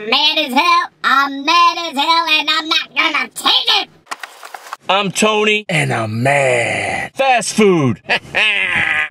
I'm mad as hell. I'm mad as hell, and I'm not gonna take it. I'm Tony, and I'm mad. Fast food.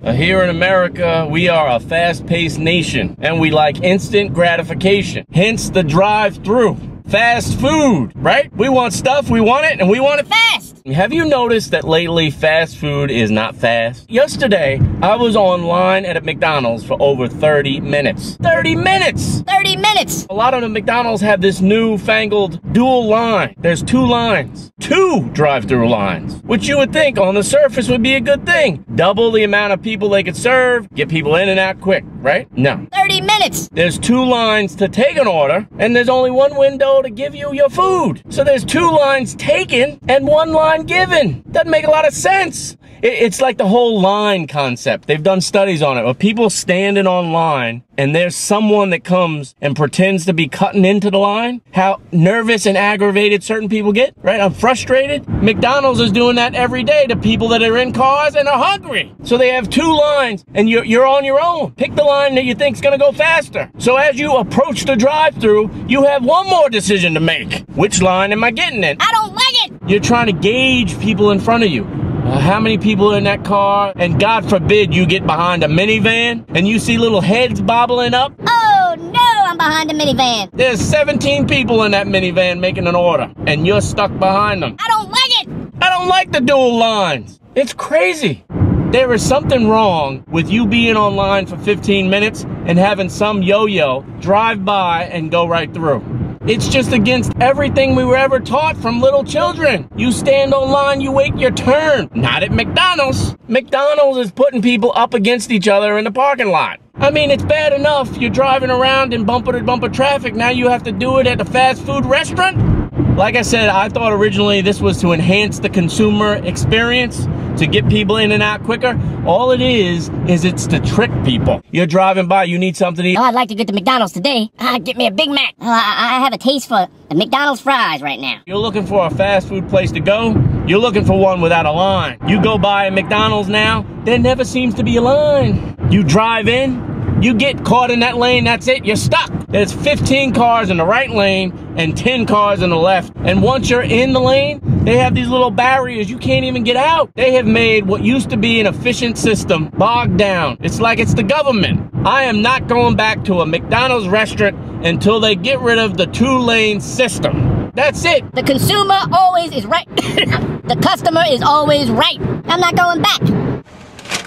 Here in America, we are a fast-paced nation, and we like instant gratification. Hence the drive-through. Fast food, right? We want stuff, we want it, and we want it fast. Have you noticed that lately fast food is not fast? Yesterday, I was online at a McDonald's for over 30 minutes. 30 minutes! 30 minutes! A lot of the McDonald's have this newfangled dual line. There's two lines. Two drive-through lines. Which you would think on the surface would be a good thing. Double the amount of people they could serve, get people in and out quick, right? No. 30 minutes! There's two lines to take an order, and there's only one window to give you your food. So there's two lines taken and one line given. Doesn't make a lot of sense. It's like the whole line concept. They've done studies on it where people standing on line and there's someone that comes and pretends to be cutting into the line. How nervous and aggravated certain people get, right? I'm frustrated. McDonald's is doing that every day to people that are in cars and are hungry. So they have two lines and you're on your own. Pick the line that you think's gonna go faster. So as you approach the drive-thru, you have one more decision to make. Which line am I getting in? I don't like it! You're trying to gauge people in front of you. How many people are in that car? And God forbid you get behind a minivan and you see little heads bobbling up. Oh no, I'm behind a minivan. There's 17 people in that minivan making an order and you're stuck behind them. I don't like it. I don't like the dual lines. It's crazy. There is something wrong with you being online for 15 minutes and having some yo-yo drive by and go right through. It's just against everything we were ever taught from little children. You stand online, you wait your turn. Not at McDonald's. McDonald's is putting people up against each other in the parking lot. I mean, it's bad enough you're driving around in bumper-to-bumper traffic. Now you have to do it at the fast food restaurant? Like I said, I thought originally this was to enhance the consumer experience, to get people in and out quicker. All it is it's to trick people. You're driving by, you need something to eat. Oh, I'd like to get to McDonald's today. Get me a Big Mac. I have a taste for the McDonald's fries right now. You're looking for a fast food place to go? You're looking for one without a line. You go by a McDonald's now, there never seems to be a line. You drive in, you get caught in that lane, that's it, you're stuck. There's 15 cars in the right lane and 10 cars in the left. And once you're in the lane, they have these little barriers. You can't even get out. They have made what used to be an efficient system bogged down. It's like it's the government. I am not going back to a McDonald's restaurant until they get rid of the two-lane system. That's it. The consumer always is right. The customer is always right. I'm not going back.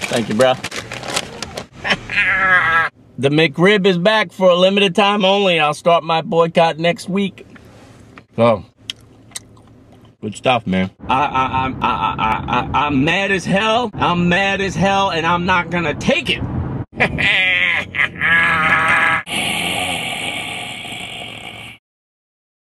Thank you, bro. The McRib is back for a limited time only. I'll start my boycott next week. So, good stuff, man. I'm mad as hell. I'm mad as hell, and I'm not gonna take it.